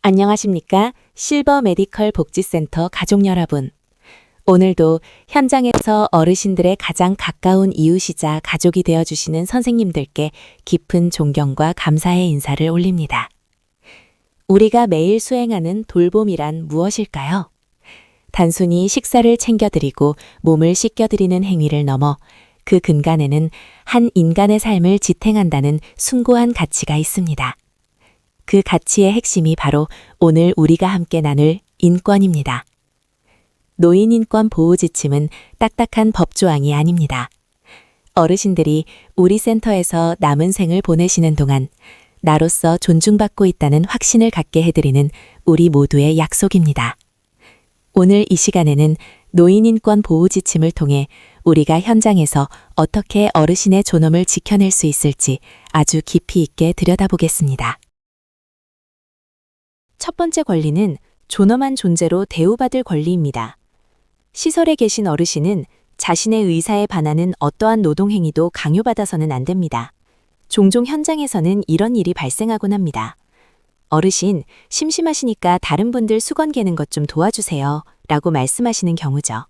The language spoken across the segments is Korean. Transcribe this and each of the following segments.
안녕하십니까? 실버 메디컬 복지센터 가족 여러분. 오늘도 현장에서 어르신들의 가장 가까운 이웃이자 가족이 되어주시는 선생님들께 깊은 존경과 감사의 인사를 올립니다. 우리가 매일 수행하는 돌봄이란 무엇일까요? 단순히 식사를 챙겨드리고 몸을 씻겨드리는 행위를 넘어 그 근간에는 한 인간의 삶을 지탱한다는 숭고한 가치가 있습니다. 그 가치의 핵심이 바로 오늘 우리가 함께 나눌 인권입니다. 노인인권 보호 지침은 딱딱한 법조항이 아닙니다. 어르신들이 우리 센터에서 남은 생을 보내시는 동안 나로서 존중받고 있다는 확신을 갖게 해드리는 우리 모두의 약속입니다. 오늘 이 시간에는 노인인권 보호 지침을 통해 우리가 현장에서 어떻게 어르신의 존엄을 지켜낼 수 있을지 아주 깊이 있게 들여다보겠습니다. 첫 번째 권리는 존엄한 존재로 대우받을 권리입니다. 시설에 계신 어르신은 자신의 의사에 반하는 어떠한 노동행위도 강요받아서는 안 됩니다. 종종 현장에서는 이런 일이 발생하곤 합니다. 어르신, 심심하시니까 다른 분들 수건 개는 것 좀 도와주세요. 라고 말씀하시는 경우죠.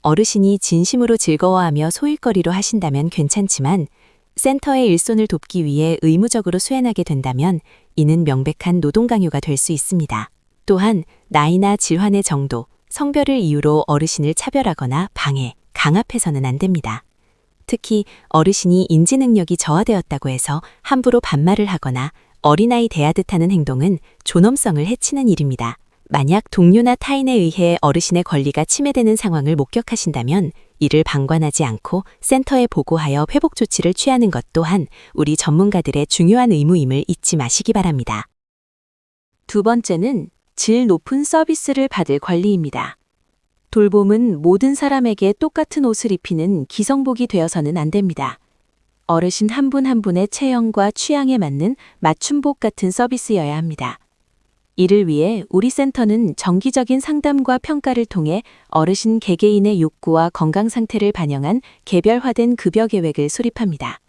어르신이 진심으로 즐거워하며 소일거리로 하신다면 괜찮지만 센터의 일손을 돕기 위해 의무적으로 수행하게 된다면 이는 명백한 노동 강요가 될 수 있습니다. 또한 나이나 질환의 정도, 성별을 이유로 어르신을 차별하거나 방해, 강압해서는 안 됩니다. 특히 어르신이 인지 능력이 저하되었다고 해서 함부로 반말을 하거나 어린아이 대하듯 하는 행동은 존엄성을 해치는 일입니다. 만약 동료나 타인에 의해 어르신의 권리가 침해되는 상황을 목격하신다면 이를 방관하지 않고 센터에 보고하여 회복 조치를 취하는 것 또한 우리 전문가들의 중요한 의무임을 잊지 마시기 바랍니다. 두 번째는 질 높은 서비스를 받을 권리입니다. 돌봄은 모든 사람에게 똑같은 옷을 입히는 기성복이 되어서는 안 됩니다. 어르신 한 분 한 분의 체형과 취향에 맞는 맞춤복 같은 서비스여야 합니다. 이를 위해 우리 센터는 정기적인 상담과 평가를 통해 어르신 개개인의 욕구와 건강 상태를 반영한 개별화된 급여 계획을 수립합니다.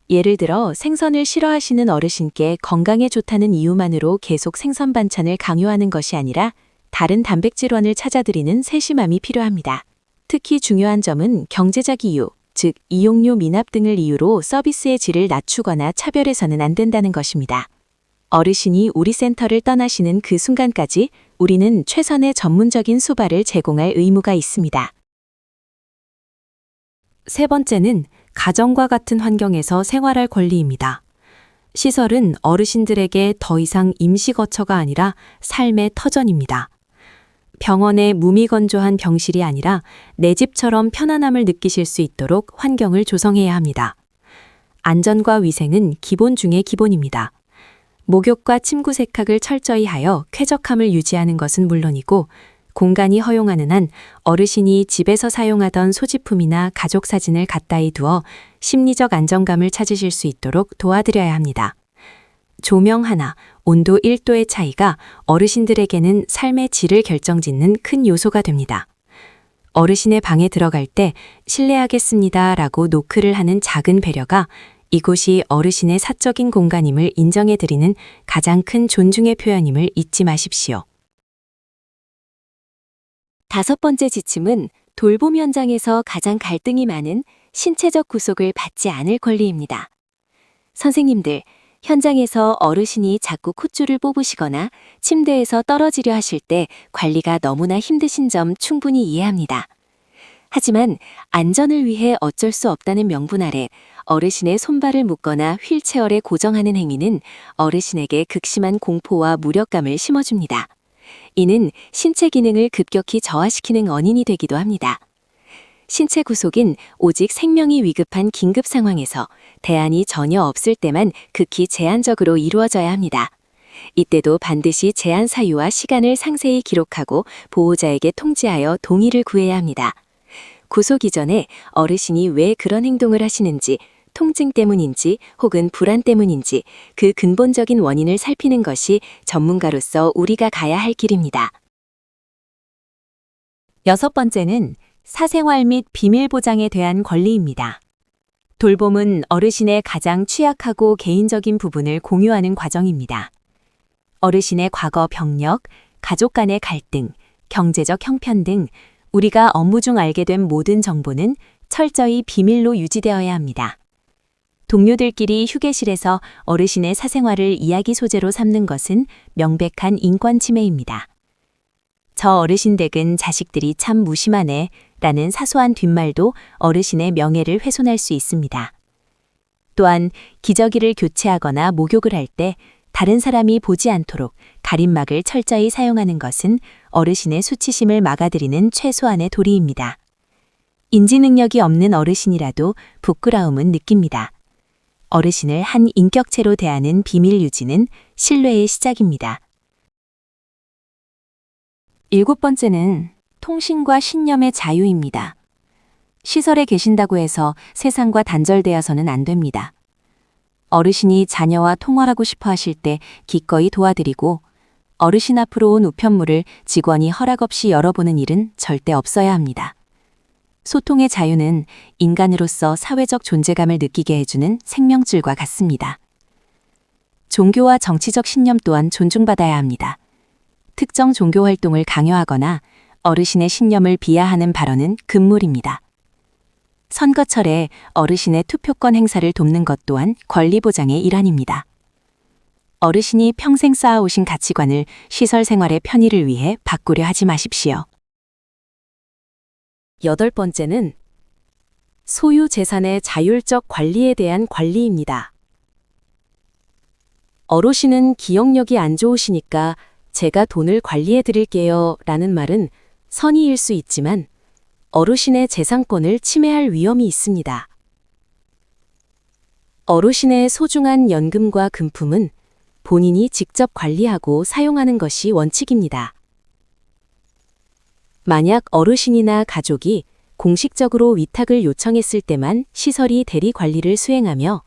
예를 들어 생선을 싫어하시는 어르신께 건강에 좋다는 이유만으로 계속 생선 반찬을 강요하는 것이 아니라 다른 단백질원을 찾아드리는 세심함이 필요합니다. 특히 중요한 점은 경제적 이유, 즉 이용료 미납 등을 이유로 서비스의 질을 낮추거나 차별해서는 안 된다는 것입니다. 어르신이 우리 센터를 떠나시는 그 순간까지 우리는 최선의 전문적인 수발을 제공할 의무가 있습니다. 세 번째는 가정과 같은 환경에서 생활할 권리입니다. 시설은 어르신들에게 더 이상 임시거처가 아니라 삶의 터전입니다. 병원의 무미건조한 병실이 아니라 내 집처럼 편안함을 느끼실 수 있도록 환경을 조성해야 합니다. 안전과 위생은 기본 중의 기본입니다. 목욕과 침구 세탁을 철저히 하여 쾌적함을 유지하는 것은 물론이고 공간이 허용하는 한 어르신이 집에서 사용하던 소지품이나 가족 사진을 가까이 두어 심리적 안정감을 찾으실 수 있도록 도와드려야 합니다. 조명 하나, 온도 1도의 차이가 어르신들에게는 삶의 질을 결정짓는 큰 요소가 됩니다. 어르신의 방에 들어갈 때 실례하겠습니다 라고 노크를 하는 작은 배려가 이곳이 어르신의 사적인 공간임을 인정해드리는 가장 큰 존중의 표현임을 잊지 마십시오. 다섯 번째 지침은 돌봄 현장에서 가장 갈등이 많은 신체적 구속을 받지 않을 권리입니다. 선생님들, 현장에서 어르신이 자꾸 콧줄을 뽑으시거나 침대에서 떨어지려 하실 때 관리가 너무나 힘드신 점 충분히 이해합니다. 하지만 안전을 위해 어쩔 수 없다는 명분 아래 어르신의 손발을 묶거나 휠체어에 고정하는 행위는 어르신에게 극심한 공포와 무력감을 심어줍니다. 이는 신체 기능을 급격히 저하시키는 원인이 되기도 합니다. 신체 구속은 오직 생명이 위급한 긴급 상황에서 대안이 전혀 없을 때만 극히 제한적으로 이루어져야 합니다. 이때도 반드시 제한 사유와 시간을 상세히 기록하고 보호자에게 통지하여 동의를 구해야 합니다. 구속 이전에 어르신이 왜 그런 행동을 하시는지, 통증 때문인지 혹은 불안 때문인지 그 근본적인 원인을 살피는 것이 전문가로서 우리가 가야 할 길입니다. 여섯 번째는 사생활 및 비밀 보장에 대한 권리입니다. 돌봄은 어르신의 가장 취약하고 개인적인 부분을 공유하는 과정입니다. 어르신의 과거 병력, 가족 간의 갈등, 경제적 형편 등 우리가 업무 중 알게 된 모든 정보는 철저히 비밀로 유지되어야 합니다. 동료들끼리 휴게실에서 어르신의 사생활을 이야기 소재로 삼는 것은 명백한 인권 침해입니다. 저 어르신 댁은 자식들이 참 무심하네 라는 사소한 뒷말도 어르신의 명예를 훼손할 수 있습니다. 또한 기저귀를 교체하거나 목욕을 할 때 다른 사람이 보지 않도록 가림막을 철저히 사용하는 것은 어르신의 수치심을 막아들이는 최소한의 도리입니다. 인지 능력이 없는 어르신이라도 부끄러움은 느낍니다. 어르신을 한 인격체로 대하는 비밀 유지는 신뢰의 시작입니다. 7번째는 통신과 신념의 자유입니다. 시설에 계신다고 해서 세상과 단절되어서는 안 됩니다. 어르신이 자녀와 통화하고 싶어 하실 때 기꺼이 도와드리고 어르신 앞으로 온 우편물을 직원이 허락 없이 열어보는 일은 절대 없어야 합니다. 소통의 자유는 인간으로서 사회적 존재감을 느끼게 해주는 생명줄과 같습니다. 종교와 정치적 신념 또한 존중받아야 합니다. 특정 종교 활동을 강요하거나 어르신의 신념을 비하하는 발언은 금물입니다. 선거철에 어르신의 투표권 행사를 돕는 것 또한 권리 보장의 일환입니다. 어르신이 평생 쌓아오신 가치관을 시설 생활의 편의를 위해 바꾸려 하지 마십시오. 8번째는 소유 재산의 자율적 관리에 대한 관리입니다. 어르신은 기억력이 안 좋으시니까 제가 돈을 관리해 드릴게요 라는 말은 선의일 수 있지만 어르신의 재산권을 침해할 위험이 있습니다. 어르신의 소중한 연금과 금품은 본인이 직접 관리하고 사용하는 것이 원칙입니다. 만약 어르신이나 가족이 공식적으로 위탁을 요청했을 때만 시설이 대리 관리를 수행하며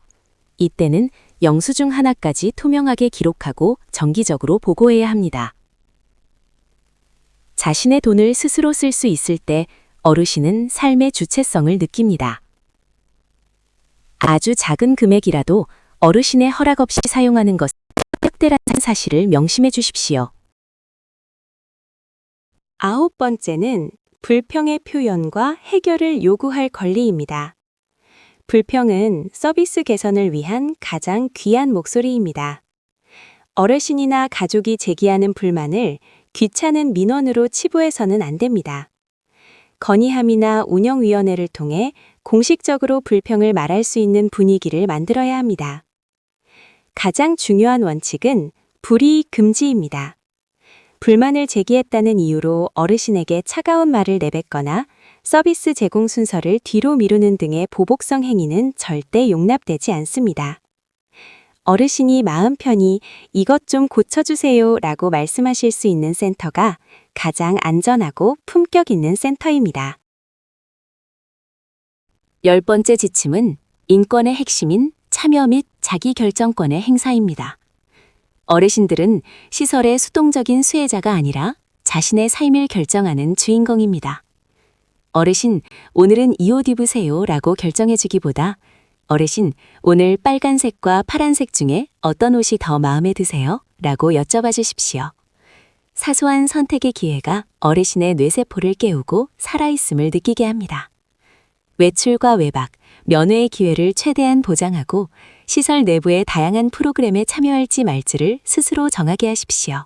이때는 영수증 하나까지 투명하게 기록하고 정기적으로 보고해야 합니다. 자신의 돈을 스스로 쓸 수 있을 때 어르신은 삶의 주체성을 느낍니다. 아주 작은 금액이라도 어르신의 허락 없이 사용하는 것은 획대라는 사실을 명심해 주십시오. 9번째는 불평의 표현과 해결을 요구할 권리입니다. 불평은 서비스 개선을 위한 가장 귀한 목소리입니다. 어르신이나 가족이 제기하는 불만을 귀찮은 민원으로 치부해서는 안 됩니다. 건의함이나 운영위원회를 통해 공식적으로 불평을 말할 수 있는 분위기를 만들어야 합니다. 가장 중요한 원칙은 불이익 금지입니다. 불만을 제기했다는 이유로 어르신에게 차가운 말을 내뱉거나 서비스 제공 순서를 뒤로 미루는 등의 보복성 행위는 절대 용납되지 않습니다. 어르신이 마음 편히 이것 좀 고쳐주세요 라고 말씀하실 수 있는 센터가 가장 안전하고 품격 있는 센터입니다. 10번째 지침은 인권의 핵심인 참여 및 자기결정권의 행사입니다. 어르신들은 시설의 수동적인 수혜자가 아니라 자신의 삶을 결정하는 주인공입니다. 어르신, 오늘은 이 옷 입으세요 라고 결정해주기보다 어르신, 오늘 빨간색과 파란색 중에 어떤 옷이 더 마음에 드세요? 라고 여쭤봐 주십시오. 사소한 선택의 기회가 어르신의 뇌세포를 깨우고 살아있음을 느끼게 합니다. 외출과 외박, 면회의 기회를 최대한 보장하고 시설 내부의 다양한 프로그램에 참여할지 말지를 스스로 정하게 하십시오.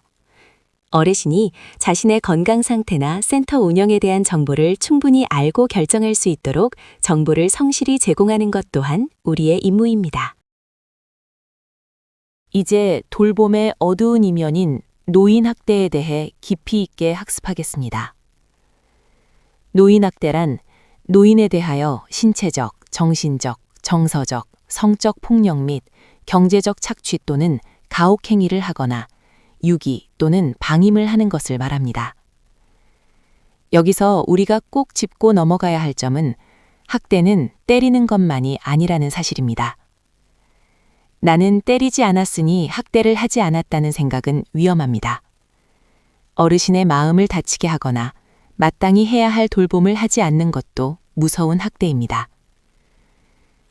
어르신이 자신의 건강 상태나 센터 운영에 대한 정보를 충분히 알고 결정할 수 있도록 정보를 성실히 제공하는 것 또한 우리의 임무입니다. 이제 돌봄의 어두운 이면인 노인학대에 대해 깊이 있게 학습하겠습니다. 노인학대란 노인에 대하여 신체적, 정신적, 정서적, 성적 폭력 및 경제적 착취 또는 가혹행위를 하거나 유기 또는 방임을 하는 것을 말합니다. 여기서 우리가 꼭 짚고 넘어가야 할 점은 학대는 때리는 것만이 아니라는 사실입니다. 나는 때리지 않았으니 학대를 하지 않았다는 생각은 위험합니다. 어르신의 마음을 다치게 하거나 마땅히 해야 할 돌봄을 하지 않는 것도 무서운 학대입니다.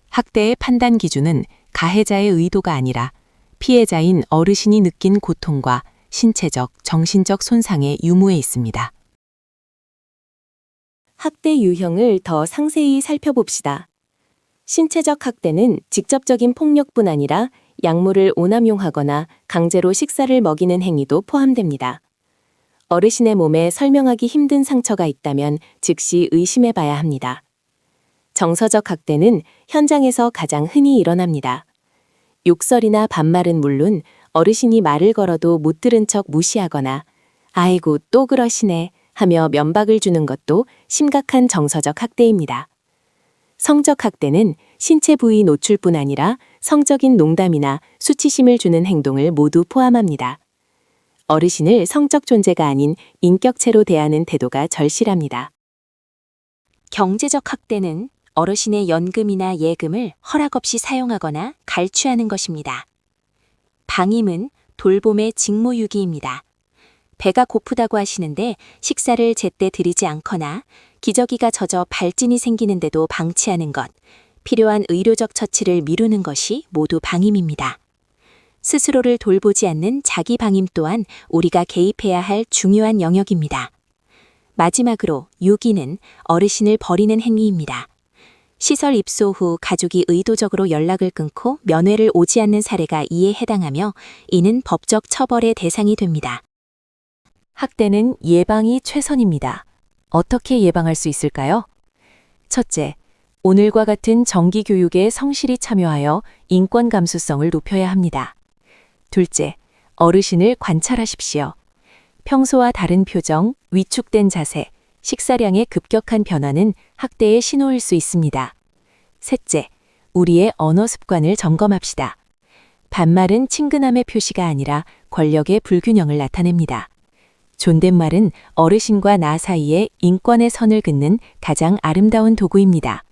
학대의 판단 기준은 가해자의 의도가 아니라 피해자인 어르신이 느낀 고통과 신체적, 정신적 손상의 유무에 있습니다. 학대 유형을 더 상세히 살펴봅시다. 신체적 학대는 직접적인 폭력뿐 아니라 약물을 오남용하거나 강제로 식사를 먹이는 행위도 포함됩니다. 어르신의 몸에 설명하기 힘든 상처가 있다면 즉시 의심해 봐야 합니다. 정서적 학대는 현장에서 가장 흔히 일어납니다. 욕설이나 반말은 물론 어르신이 말을 걸어도 못 들은 척 무시하거나 아이고 또 그러시네 하며 면박을 주는 것도 심각한 정서적 학대입니다. 성적 학대는 신체 부위 노출뿐 아니라 성적인 농담이나 수치심을 주는 행동을 모두 포함합니다. 어르신을 성적 존재가 아닌 인격체로 대하는 태도가 절실합니다. 경제적 학대는 어르신의 연금이나 예금을 허락 없이 사용하거나 갈취하는 것입니다. 방임은 돌봄의 직무유기입니다. 배가 고프다고 하시는데 식사를 제때 드리지 않거나 기저귀가 젖어 발진이 생기는데도 방치하는 것, 필요한 의료적 처치를 미루는 것이 모두 방임입니다. 스스로를 돌보지 않는 자기 방임 또한 우리가 개입해야 할 중요한 영역입니다. 마지막으로 유기는 어르신을 버리는 행위입니다. 시설 입소 후 가족이 의도적으로 연락을 끊고 면회를 오지 않는 사례가 이에 해당하며 이는 법적 처벌의 대상이 됩니다. 학대는 예방이 최선입니다. 어떻게 예방할 수 있을까요? 첫째, 오늘과 같은 정기 교육에 성실히 참여하여 인권 감수성을 높여야 합니다. 둘째, 어르신을 관찰하십시오. 평소와 다른 표정, 위축된 자세, 식사량의 급격한 변화는 학대의 신호일 수 있습니다. 셋째, 우리의 언어 습관을 점검합시다. 반말은 친근함의 표시가 아니라 권력의 불균형을 나타냅니다. 존댓말은 어르신과 나 사이에 인권의 선을 긋는 가장 아름다운 도구입니다.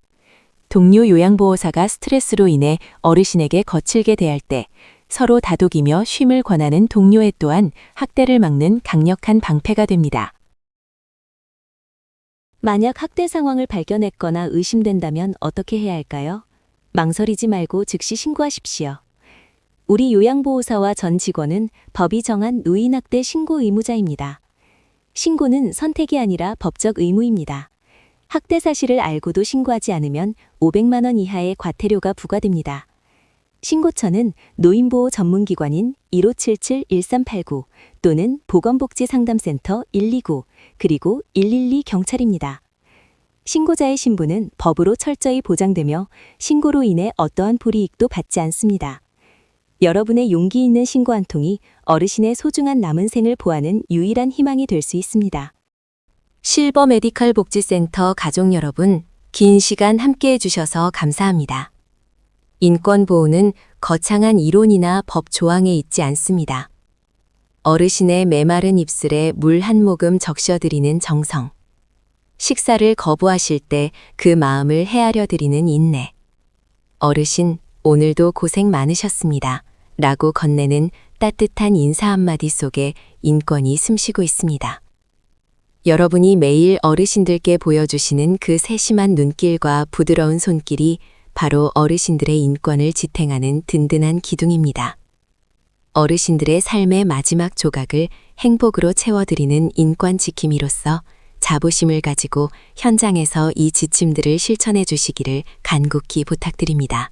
동료 요양보호사가 스트레스로 인해 어르신에게 거칠게 대할 때 서로 다독이며 쉼을 권하는 동료애 또한 학대를 막는 강력한 방패가 됩니다. 만약 학대 상황을 발견했거나 의심된다면 어떻게 해야 할까요? 망설이지 말고 즉시 신고하십시오. 우리 요양보호사와 전 직원은 법이 정한 노인학대 신고 의무자입니다. 신고는 선택이 아니라 법적 의무입니다. 학대 사실을 알고도 신고하지 않으면 500만 원 이하의 과태료가 부과됩니다. 신고처는 노인보호 전문기관인 1577-1389 또는 보건복지상담센터 129 그리고 112 경찰입니다. 신고자의 신분은 법으로 철저히 보장되며 신고로 인해 어떠한 불이익도 받지 않습니다. 여러분의 용기 있는 신고 한 통이 어르신의 소중한 남은 생을 보하는 유일한 희망이 될 수 있습니다. 실버 메디컬 복지센터 가족 여러분, 긴 시간 함께해 주셔서 감사합니다. 인권보호는 거창한 이론이나 법 조항에 있지 않습니다. 어르신의 메마른 입술에 물 한 모금 적셔드리는 정성. 식사를 거부하실 때 그 마음을 헤아려 드리는 인내. 어르신, 오늘도 고생 많으셨습니다. 라고 건네는 따뜻한 인사 한마디 속에 인권이 숨쉬고 있습니다. 여러분이 매일 어르신들께 보여주시는 그 세심한 눈길과 부드러운 손길이 바로 어르신들의 인권을 지탱하는 든든한 기둥입니다. 어르신들의 삶의 마지막 조각을 행복으로 채워드리는 인권 지킴이로서 자부심을 가지고 현장에서 이 지침들을 실천해 주시기를 간곡히 부탁드립니다.